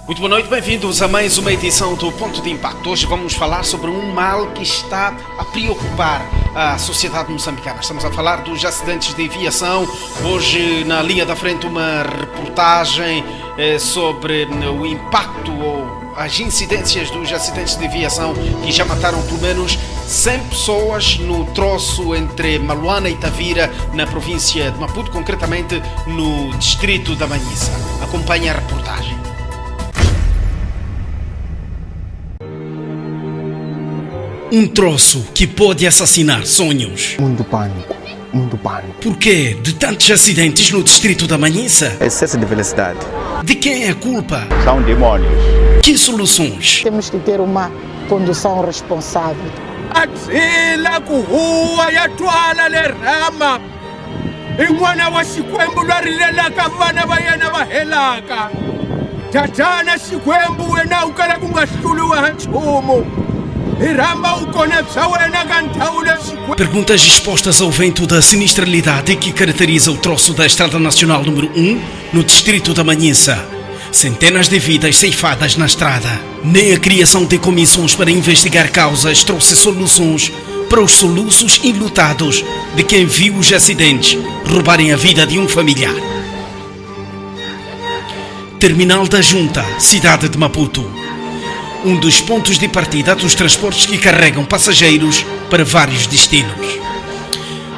Muito boa noite, bem-vindos a mais uma edição do Ponto de Impacto. Hoje vamos falar sobre um mal que está a preocupar a sociedade moçambicana. Estamos a falar dos acidentes de aviação. Hoje, na linha da frente, uma reportagem sobre o impacto ou as incidências dos acidentes de aviação que já mataram pelo menos 100 pessoas no troço entre Maluana e Tavira, na província de Maputo, concretamente no distrito da Manhissa. Acompanhe a reportagem. Um troço que pode assassinar sonhos. Muito pânico, muito pânico. Por quê? De tantos acidentes no distrito da Manhissa? Excesso de velocidade. De quem é a culpa? São demônios. Que soluções? Temos que ter uma condução responsável. Atsila kuhuwa ya twala le rama. Ingwana wa Xikwembu lwarilelaka vana va yena va helaka. Tatana Xikwembu wena ukala ku nga hluriwa ha nchumu. Perguntas expostas ao vento da sinistralidade que caracteriza o troço da Estrada Nacional número 1 no distrito da Manhissa. Centenas de vidas ceifadas na estrada. Nem a criação de comissões para investigar causas trouxe soluções para os soluços enlutados de quem viu os acidentes roubarem a vida de um familiar. Terminal da Junta, cidade de Maputo. Um dos pontos de partida dos transportes que carregam passageiros para vários destinos.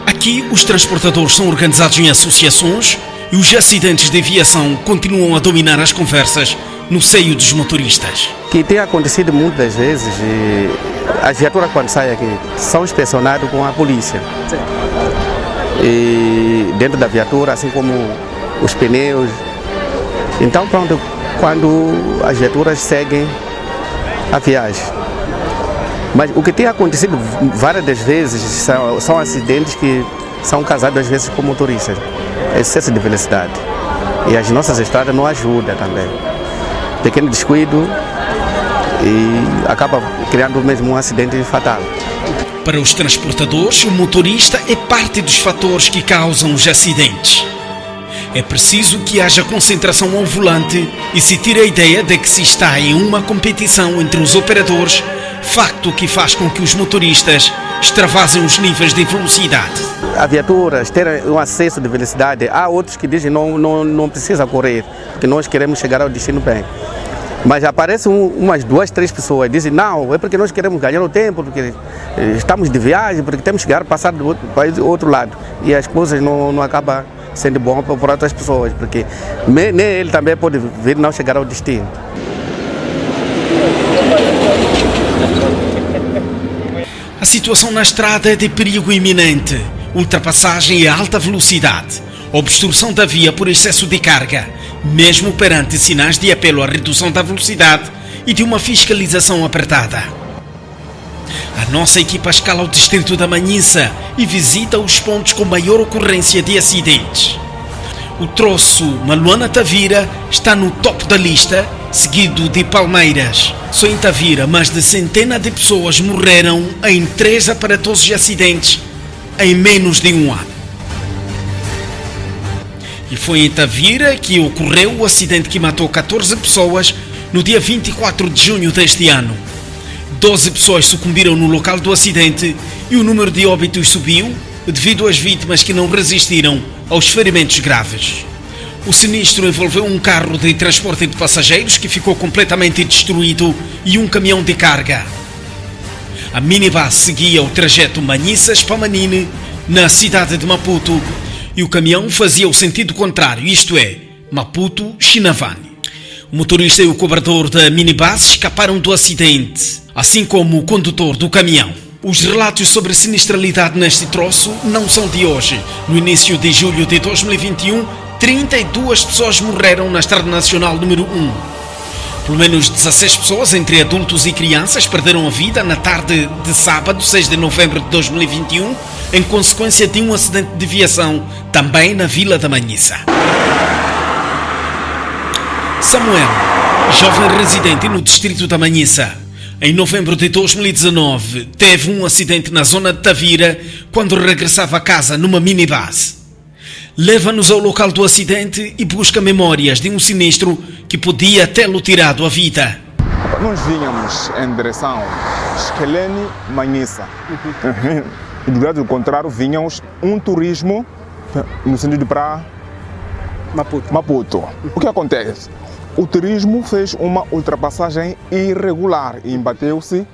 Aqui, os transportadores são organizados em associações e os acidentes de aviação continuam a dominar as conversas no seio dos motoristas. Que tem acontecido muitas vezes, as viaturas quando saem aqui são inspecionadas com a polícia. E dentro da viatura, assim como os pneus. Então, pronto, quando as viaturas seguem a viagem. Mas o que tem acontecido várias das vezes são acidentes que são causados às vezes com motoristas. Excesso de velocidade. E as nossas estradas não ajudam também. Pequeno descuido e acaba criando mesmo um acidente fatal. Para os transportadores, o motorista é parte dos fatores que causam os acidentes. É preciso que haja concentração ao volante e se tire a ideia de que se está em uma competição entre os operadores, facto que faz com que os motoristas extravasem os níveis de velocidade. As viaturas terem um acesso de velocidade, há outros que dizem não precisa correr, porque nós queremos chegar ao destino bem. Mas aparecem umas 2, 3 pessoas, dizem não, é porque nós queremos ganhar o tempo, porque estamos de viagem, porque temos que passar do outro lado. E as coisas não acabam sendo bom para outras pessoas, porque nem ele também pode vir não chegar ao destino. A situação na estrada é de perigo iminente, ultrapassagem a alta velocidade, obstrução da via por excesso de carga, mesmo perante sinais de apelo à redução da velocidade e de uma fiscalização apertada. A nossa equipa escala o distrito da Manhissa e visita os pontos com maior ocorrência de acidentes. O troço Maluana-Tavira está no topo da lista, seguido de Palmeiras. Só em Tavira, mais de centenas de pessoas morreram em 3 aparatosos acidentes em menos de um ano. E foi em Tavira que ocorreu o acidente que matou 14 pessoas no dia 24 de junho deste ano. 12 pessoas sucumbiram no local do acidente e o número de óbitos subiu devido às vítimas que não resistiram aos ferimentos graves. O sinistro envolveu um carro de transporte de passageiros que ficou completamente destruído e um caminhão de carga. A minibus seguia o trajeto Manhissa-Spamanini, na cidade de Maputo, e o caminhão fazia o sentido contrário, isto é, Maputo-Chinavani. O motorista e o cobrador da minibus escaparam do acidente, assim como o condutor do caminhão. Os relatos sobre sinistralidade neste troço não são de hoje. No início de julho de 2021, 32 pessoas morreram na Estrada Nacional número 1. Pelo menos 16 pessoas, entre adultos e crianças, perderam a vida na tarde de sábado, 6 de novembro de 2021, em consequência de um acidente de aviação, também na Vila da Manhissa. Samuel, jovem residente no distrito da Manhissa, em novembro de 2019, teve um acidente na zona de Tavira quando regressava a casa numa minibus. leva-nos ao local do acidente e busca memórias de um sinistro que podia tê-lo tirado a vida. Nós vínhamos em direção Esquelene, Manhissa. E do lado contrário vínhamos um turismo no sentido para Maputo. O que acontece? O turismo fez uma ultrapassagem irregular e embateu-se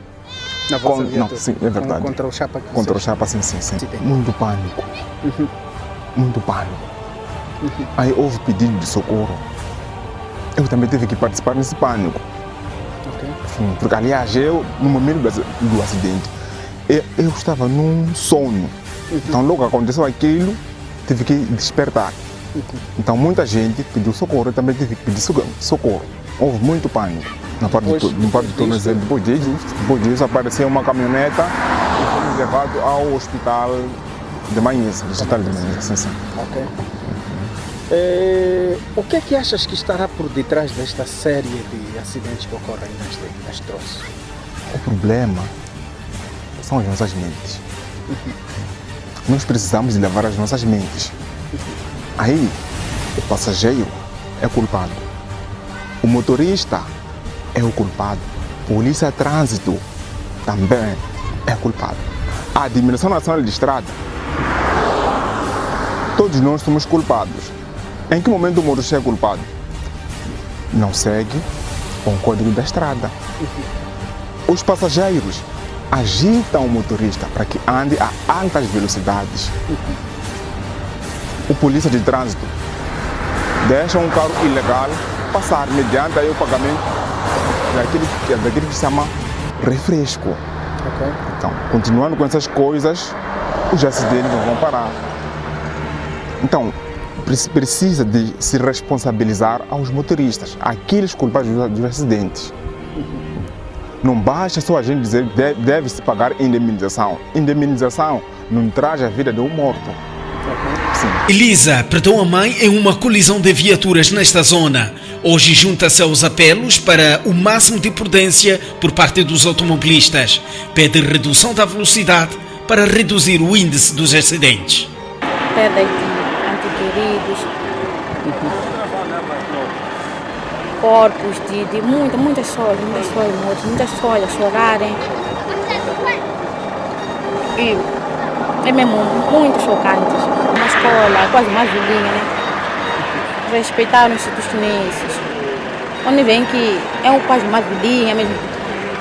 na vossa viatura. Não, sim, é verdade. Contra o Chapa. Contra o Chapa, sim. Muito pânico. Muito pânico. Aí houve pedido de socorro. Eu também tive que participar nesse pânico. Sim, porque, aliás, eu, no momento do acidente, eu estava num sono. Então, logo aconteceu aquilo, tive que despertar. Então, muita gente pediu socorro, eu também tive que pedir socorro. Houve muito pânico na parte do tornozelo. Depois disso, apareceu uma caminhoneta e fomos levados ao hospital de Manhissa. Sim. Ok. O que é que achas que estará por detrás desta série de acidentes que ocorrem nas troças? O problema são as nossas mentes. Nós precisamos de levar as nossas mentes. Aí, o passageiro é culpado. O motorista é o culpado. Polícia de Trânsito também é culpado. A Administração Nacional de Estrada, todos nós somos culpados. Em que momento o motorista é culpado? Não segue com o código da estrada. Os passageiros agitam o motorista para que ande a altas velocidades. O polícia de trânsito deixa um carro ilegal passar mediante aí o pagamento daquilo que se chama refresco. Okay. Então, continuando com essas coisas, os acidentes não vão parar. Então, precisa de se responsabilizar aos motoristas, aqueles culpados dos acidentes. Não basta só a gente dizer que deve-se pagar indemnização. Indemnização não traz a vida de um morto. Sim. Elisa perdeu a mãe em uma colisão de viaturas nesta zona. Hoje junta-se aos apelos para o máximo de prudência por parte dos automobilistas. Pede redução da velocidade para reduzir o índice dos acidentes. Perdas de antequeridos, corpos de muitas pessoas mortas, muitas pessoas a chorarem. E é mesmo muito chocante. Uma escola, quase uma vilinha, né? Respeitar os chineses. Onde vem que é quase uma vilinha mesmo,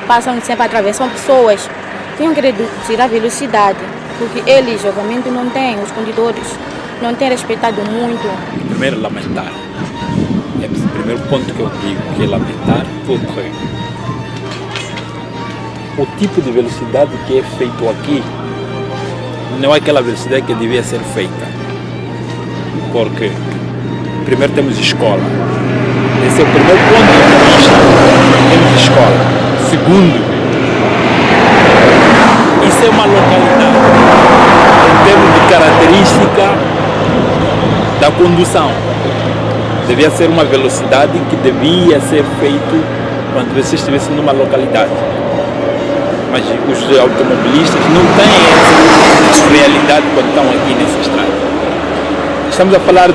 passam sempre atravessam pessoas. Tinham que reduzir a velocidade, porque eles, obviamente, não têm, os condutores não têm respeitado muito. Primeiro, lamentar. É o primeiro ponto que eu digo, que é lamentar, porque o tipo de velocidade que é feito aqui não é aquela velocidade que devia ser feita. Porque, primeiro, temos escola. Esse é o primeiro ponto de vista. Temos escola. Segundo, isso é uma localidade em termos de característica da condução. Devia ser uma velocidade que devia ser feito quando você estivesse numa localidade. Mas os automobilistas não têm essa realidade quando estão aqui nessa estrada. Estamos a falar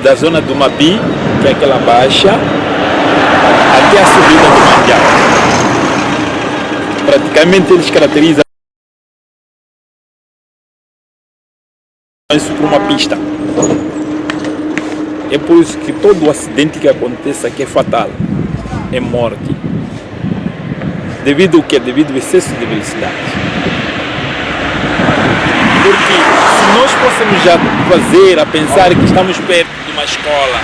da zona do Mabi, que é aquela baixa, até a subida do Mandial. Praticamente eles caracterizam isso por uma pista. É por isso que todo acidente que acontece aqui é fatal, é morte. Devido ao quê? Devido ao excesso de velocidade. Porque se nós fôssemos já a pensar que estamos perto de uma escola,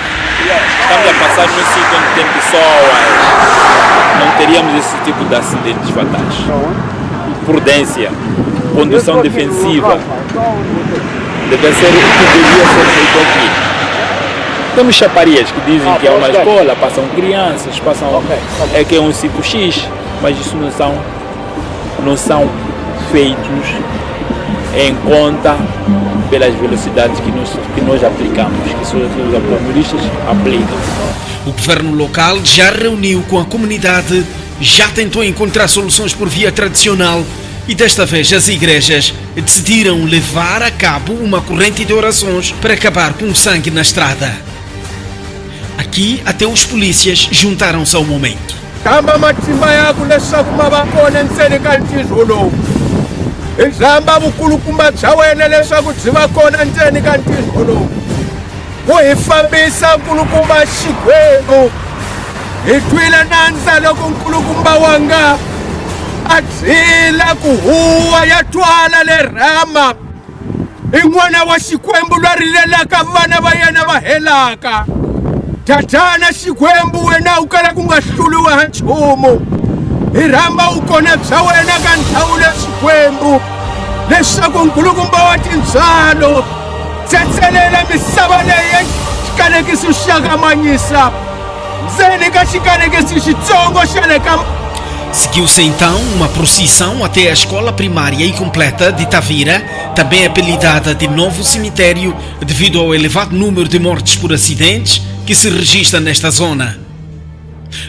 estamos a passar num sítio onde tem pessoas, não teríamos esse tipo de acidentes fatais. Prudência, condução defensiva, deve ser o que deveria ser feito aqui. Temos chaparias que dizem que é uma escola, passam crianças, é que é um sítio X, mas isso não são feitos em conta pelas velocidades que nós aplicamos, que os automobilistas aplicam. O governo local já reuniu com a comunidade, já tentou encontrar soluções por via tradicional, E desta vez as igrejas decidiram levar a cabo uma corrente de orações para acabar com o sangue na estrada. Aqui até os polícias juntaram-se ao momento. Tamba matimba yaku leswaku ma va kona endzeni ka ntizwo lowu. Hi zamba vukulukumba bya wena leswaku byi va kona endzeni ka ntizwo lowu. Ku hi fambisa nkulukumba Xikwembu. Hi twile nandza loko nkulukumba wanga a dzila ku huwa ya twala le rama. I n'wana wa Xikwembu loyi a rilelaka vana va yena va helaka. Tatana Xikwembu wena u kala ku nga hluriwi ha nchumu. Hi rhamba vukona bya wena ka ndhawu le Xikwembu leswaku nkulukumba wa tintswalo tsetselela misava leyi xikanekisi xa kamanyisa ndzeni ka xikanekisi xitsongo xa le ka. Seguiu-se então uma procissão até a escola primária e completa de Tavira, também apelidada de Novo Cemitério, devido ao elevado número de mortes por acidentes que se registra nesta zona.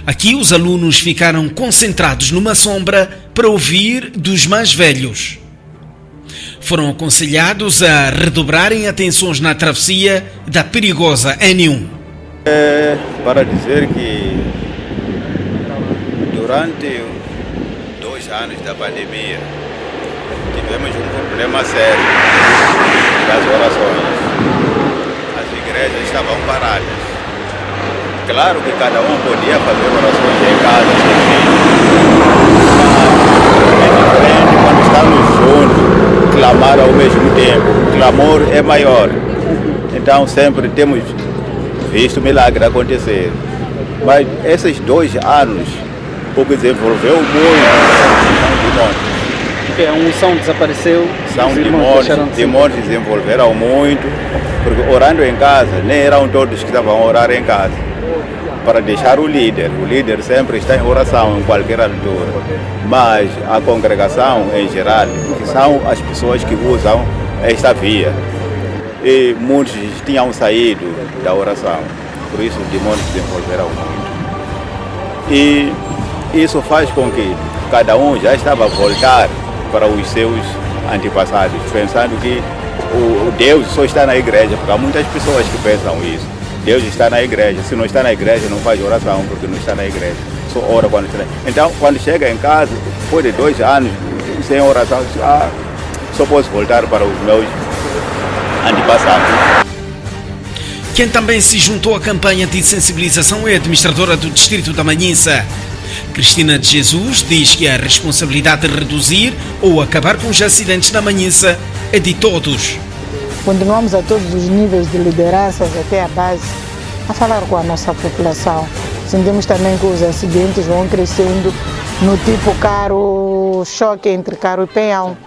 Aqui os alunos ficaram concentrados numa sombra para ouvir dos mais velhos. Foram aconselhados a redobrarem atenções na travessia da perigosa N1. Para dizer que durante 2 anos da pandemia tivemos um problema sério das orações. As igrejas estavam paradas. Claro que cada um podia fazer orações em casa, mas é diferente quando estamos juntos, clamar ao mesmo tempo. O clamor é maior. Então sempre temos visto milagre acontecer. Mas esses 2 anos, o que desenvolveu muito Porque a unção desapareceu. São demônios desenvolveram muito, porque orando em casa, nem eram todos que estavam a orar em casa. Para deixar o líder sempre está em oração em qualquer altura, mas a congregação em geral, que são as pessoas que usam esta via, e muitos tinham saído da oração, por isso os demônios desenvolveram muito. E isso faz com que cada um já estava a voltar para os seus antepassados, pensando que o Deus só está na igreja, porque há muitas pessoas que pensam isso. Deus está na igreja, se não está na igreja não faz oração porque não está na igreja, só ora quando está. Então quando chega em casa, depois de 2 anos sem oração, só posso voltar para os meus antepassados. Quem também se juntou à campanha de sensibilização é a administradora do Distrito da Manhissa. Cristina de Jesus diz que a responsabilidade de reduzir ou acabar com os acidentes na Manhissa é de todos. Continuamos a todos os níveis de lideranças, até a base, a falar com a nossa população. Sentimos também que os acidentes vão crescendo no tipo carro, choque entre carro e peão.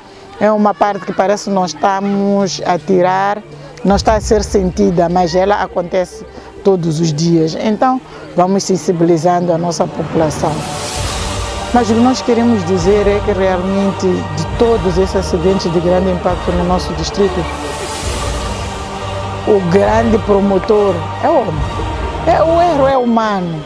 É uma parte que parece que nós estamos a tirar, não está a ser sentida, mas ela acontece todos os dias. Então, vamos sensibilizando a nossa população. Mas o que nós queremos dizer é que realmente, de todos esses acidentes de grande impacto no nosso distrito, o grande promotor é o homem. O erro é humano.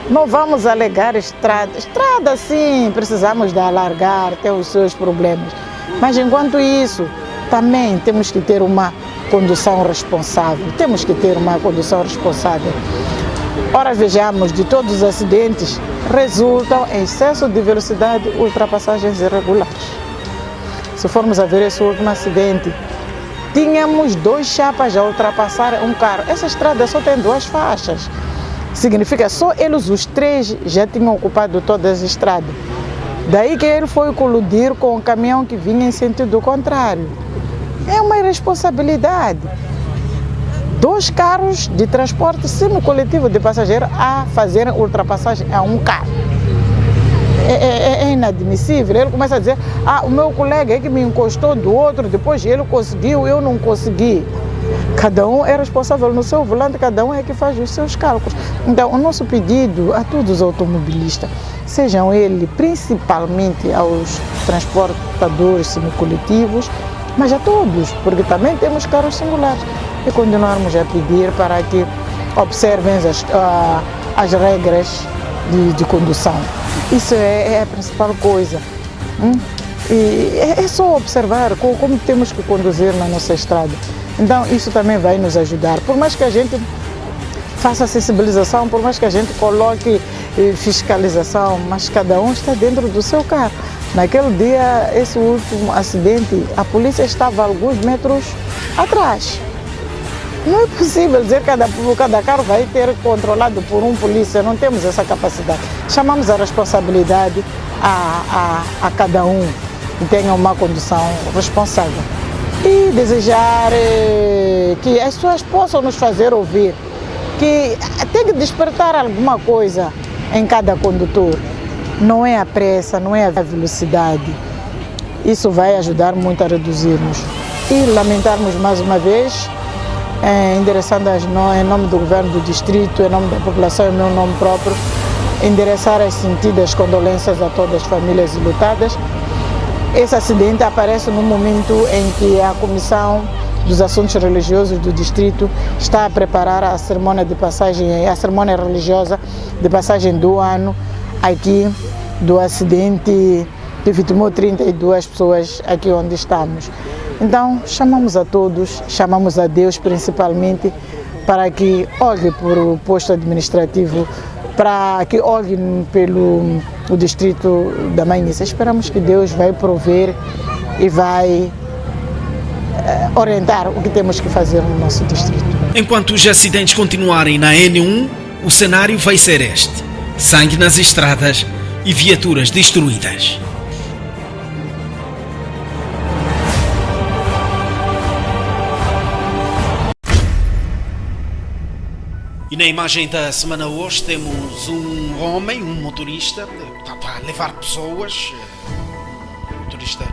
Não vamos alegar estrada. Estrada, sim, precisamos de alargar, ter os seus problemas. Mas, enquanto isso, também temos que ter uma condução responsável. Ora, vejamos, de todos os acidentes resultam em excesso de velocidade, ultrapassagens irregulares. Se formos a ver esse último acidente, tínhamos 2 chapas a ultrapassar um carro. Essa estrada só tem 2 faixas. Significa só eles, os 3, já tinham ocupado todas as estradas. Daí que ele foi colidir com o caminhão que vinha em sentido contrário. É uma irresponsabilidade. 2 carros de transporte semi-coletivo de passageiros a fazerem ultrapassagem a um carro. É inadmissível. Ele começa a dizer, o meu colega é que me encostou do outro, depois ele conseguiu, eu não consegui. Cada um é responsável no seu volante, cada um é que faz os seus cálculos. Então, o nosso pedido a todos os automobilistas, sejam eles principalmente aos transportadores semicoletivos, mas a todos, porque também temos carros singulares, e continuarmos a pedir para que observem as regras de condução. Isso é a principal coisa. E é só observar como temos que conduzir na nossa estrada. Então isso também vai nos ajudar. Por mais que a gente faça sensibilização, por mais que a gente coloque fiscalização, mas cada um está dentro do seu carro. Naquele dia, esse último acidente, a polícia estava a alguns metros atrás. Não é possível dizer que cada carro vai ter controlado por um polícia, não temos essa capacidade. Chamamos a responsabilidade a cada um que tenha uma condução responsável. E desejar que as pessoas possam nos fazer ouvir, que tem que despertar alguma coisa em cada condutor. Não é a pressa, não é a velocidade. Isso vai ajudar muito a reduzirmos. E lamentarmos mais uma vez, endereçando em nome do governo do distrito, em nome da população e em meu nome próprio, endereçar as sentidas condolências a todas as famílias enlutadas. Esse acidente aparece no momento em que a Comissão dos Assuntos Religiosos do distrito está a preparar a cerimônia de passagem, a cerimônia religiosa de passagem do ano aqui do acidente que vitimou 32 pessoas aqui onde estamos. Então, chamamos a todos, chamamos a Deus principalmente para que olhe por o posto administrativo, para que olhe pelo o distrito da Manhissa. Esperamos que Deus vai prover e vai orientar o que temos que fazer no nosso distrito. Enquanto os acidentes continuarem na N1, o cenário vai ser este: sangue nas estradas e viaturas destruídas. E na imagem da semana hoje temos um homem, um motorista, a levar pessoas, motorista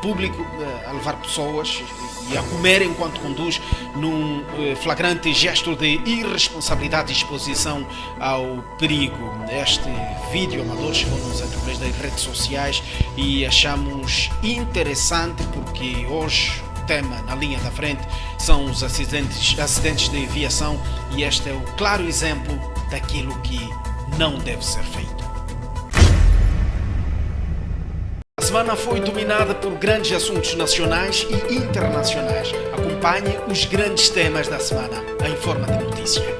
público, a levar pessoas e a comer enquanto conduz, num flagrante gesto de irresponsabilidade e exposição ao perigo. Este vídeo amador chegou-nos através das redes sociais e achamos interessante porque hoje o tema na linha da frente são os acidentes de aviação e este é o claro exemplo daquilo que não deve ser feito. A semana foi dominada por grandes assuntos nacionais e internacionais. Acompanhe os grandes temas da semana em forma de notícia.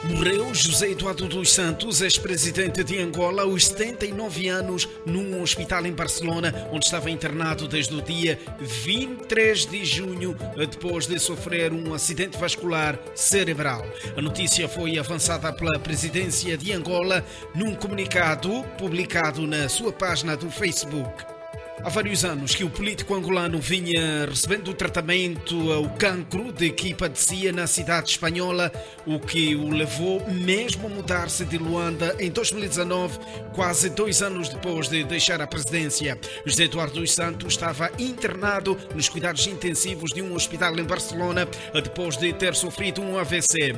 Morreu José Eduardo dos Santos, ex-presidente de Angola, aos 79 anos, num hospital em Barcelona, onde estava internado desde o dia 23 de junho, depois de sofrer um acidente vascular cerebral. A notícia foi avançada pela presidência de Angola num comunicado publicado na sua página do Facebook. Há vários anos que o político angolano vinha recebendo tratamento ao cancro de que padecia na cidade espanhola, o que o levou mesmo a mudar-se de Luanda em 2019, quase 2 anos depois de deixar a presidência. José Eduardo dos Santos estava internado nos cuidados intensivos de um hospital em Barcelona depois de ter sofrido um AVC.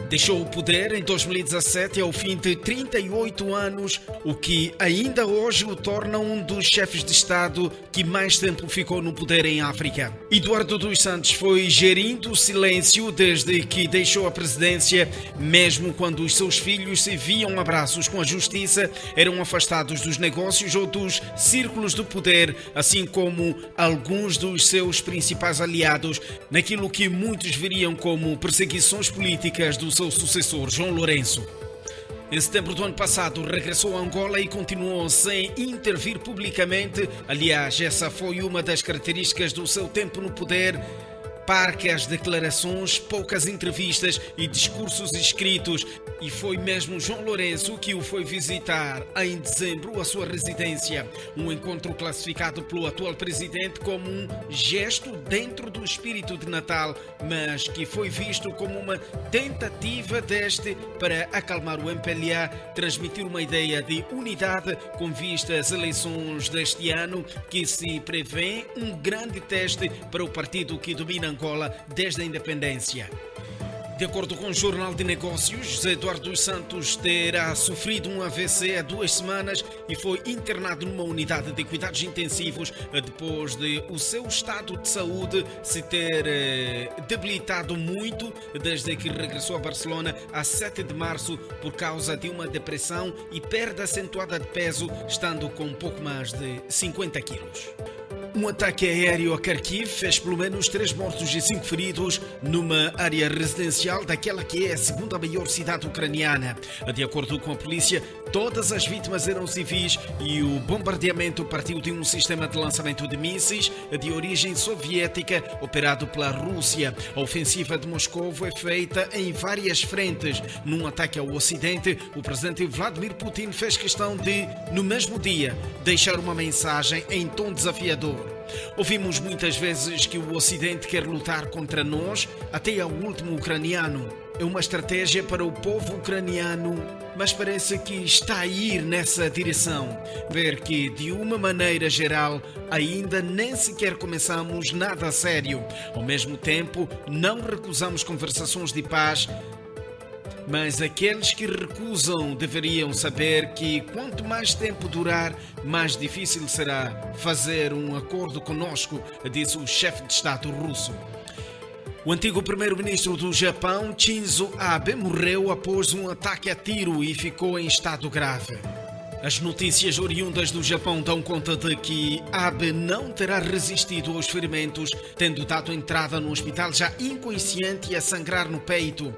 Deixou o poder em 2017 ao fim de 38 anos, o que ainda hoje o torna um dos chefes de Estado que mais tempo ficou no poder em África. Eduardo dos Santos foi gerindo o silêncio desde que deixou a presidência, mesmo quando os seus filhos se viam a braços com a justiça, eram afastados dos negócios ou dos círculos do poder, assim como alguns dos seus principais aliados, naquilo que muitos veriam como perseguições políticas do seu sucessor, João Lourenço. Em setembro do ano passado, regressou a Angola e continuou sem intervir publicamente. Aliás, essa foi uma das características do seu tempo no poder: parcas declarações, poucas entrevistas e discursos escritos. E foi mesmo João Lourenço que o foi visitar em dezembro à sua residência. Um encontro classificado pelo atual presidente como um gesto dentro do espírito de Natal, mas que foi visto como uma tentativa deste para acalmar o MPLA, transmitir uma ideia de unidade com vista às eleições deste ano, que se prevê um grande teste para o partido que domina Angola desde a independência. De acordo com o Jornal de Negócios, José Eduardo dos Santos terá sofrido um AVC há 2 semanas e foi internado numa unidade de cuidados intensivos depois de o seu estado de saúde se ter debilitado muito desde que regressou a Barcelona a 7 de março por causa de uma depressão e perda acentuada de peso, estando com um pouco mais de 50 quilos. Um ataque aéreo a Kharkiv fez pelo menos 3 mortos e 5 feridos numa área residencial daquela que é a segunda maior cidade ucraniana. De acordo com a polícia, todas as vítimas eram civis e o bombardeamento partiu de um sistema de lançamento de mísseis de origem soviética operado pela Rússia. A ofensiva de Moscou foi feita em várias frentes. Num ataque ao Ocidente, o presidente Vladimir Putin fez questão de, no mesmo dia, deixar uma mensagem em tom desafiador. Ouvimos muitas vezes que o Ocidente quer lutar contra nós, até ao último ucraniano. É uma estratégia para o povo ucraniano, mas parece que está a ir nessa direção. Ver que, de uma maneira geral, ainda nem sequer começamos nada a sério. Ao mesmo tempo, não recusamos conversações de paz, mas aqueles que recusam deveriam saber que quanto mais tempo durar, mais difícil será fazer um acordo conosco, disse o chefe de Estado russo. O antigo primeiro-ministro do Japão, Shinzo Abe, morreu após um ataque a tiro e ficou em estado grave. As notícias oriundas do Japão dão conta de que Abe não terá resistido aos ferimentos, tendo dado entrada no hospital já inconsciente e a sangrar no peito.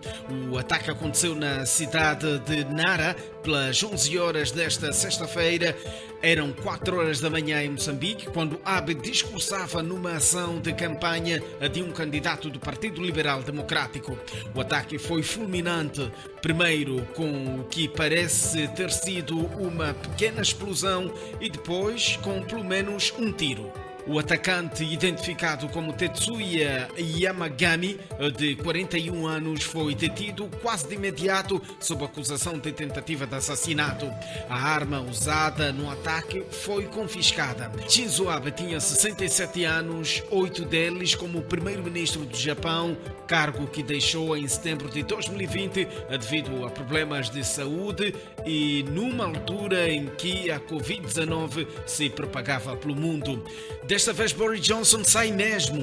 O ataque aconteceu na cidade de Nara pelas 11 horas desta sexta-feira. Eram 4 horas da manhã em Moçambique, quando Abe discursava numa ação de campanha de um candidato do Partido Liberal Democrático. O ataque foi fulminante, primeiro com o que parece ter sido uma pequena explosão e depois com pelo menos um tiro. O atacante, identificado como Tetsuya Yamagami, de 41 anos, foi detido quase de imediato sob acusação de tentativa de assassinato. A arma usada no ataque foi confiscada. Shinzo Abe tinha 67 anos, 8 deles como primeiro-ministro do Japão, cargo que deixou em setembro de 2020 devido a problemas de saúde e numa altura em que a Covid-19 se propagava pelo mundo. Desta vez Boris Johnson sai mesmo.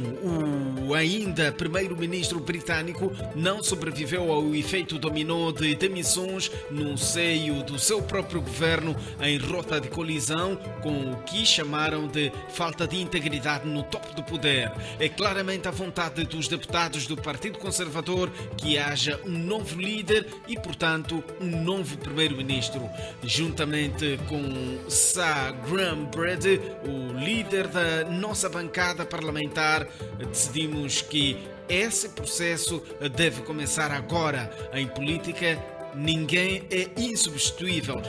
O ainda primeiro-ministro britânico não sobreviveu ao efeito dominó de demissões no seio do seu próprio governo em rota de colisão com o que chamaram de falta de integridade no topo do poder. É claramente a vontade dos deputados do Partido Conservador que haja um novo líder e, portanto, um novo primeiro-ministro. Juntamente com Sir Graham Brady, o líder da nossa bancada parlamentar, decidimos que esse processo deve começar agora. Em política, ninguém é insubstituível.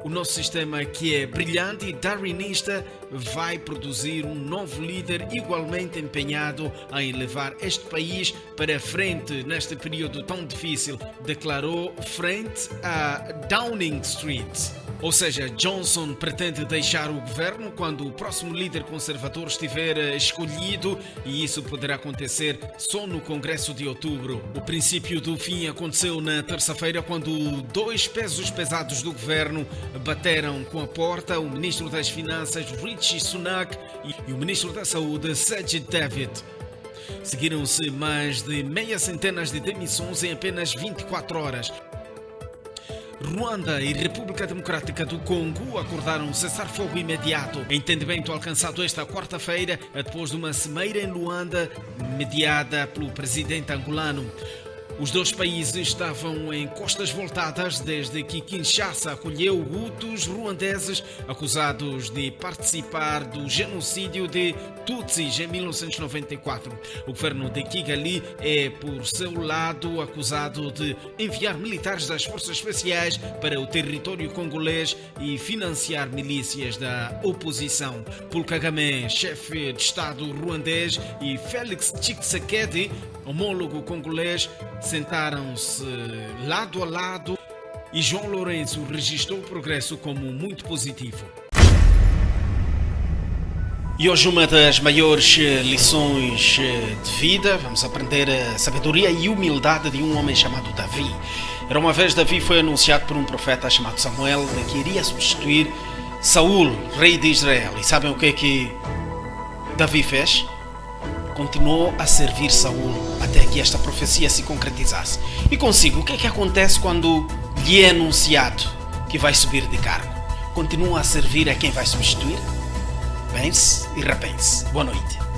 O nosso sistema, que é brilhante e darwinista, vai produzir um novo líder igualmente empenhado em levar este país para frente neste período tão difícil, declarou frente a Downing Street. Ou seja, Johnson pretende deixar o governo quando o próximo líder conservador estiver escolhido e isso poderá acontecer só no Congresso de outubro. O princípio do fim aconteceu na terça-feira quando 2 pesos pesados do governo bateram com a porta, o ministro das Finanças, Rishi Sunak, e o ministro da Saúde, Sajid David. Seguiram-se mais de meia centena de demissões em apenas 24 horas. Ruanda e República Democrática do Congo acordaram um cessar-fogo imediato. Entendimento alcançado esta quarta-feira, depois de uma cimeira em Luanda, mediada pelo presidente angolano. Os 2 países estavam em costas voltadas desde que Kinshasa acolheu hutus ruandeses acusados de participar do genocídio de Tutsis em 1994. O governo de Kigali é, por seu lado, acusado de enviar militares das forças especiais para o território congolês e financiar milícias da oposição. Paul Kagame, chefe de Estado ruandês, e Félix Tshisekedi, homólogo congolês, sentaram-se lado a lado e João Lourenço registrou o progresso como muito positivo. E hoje uma das maiores lições de vida, vamos aprender a sabedoria e humildade de um homem chamado Davi. Era uma vez Davi foi anunciado por um profeta chamado Samuel de que iria substituir Saul, rei de Israel. E sabem o que Davi fez? Continuou a servir Saul até que esta profecia se concretizasse. E consigo, o que acontece quando lhe é anunciado que vai subir de cargo? Continua a servir a quem vai substituir? Pense e repense. Boa noite.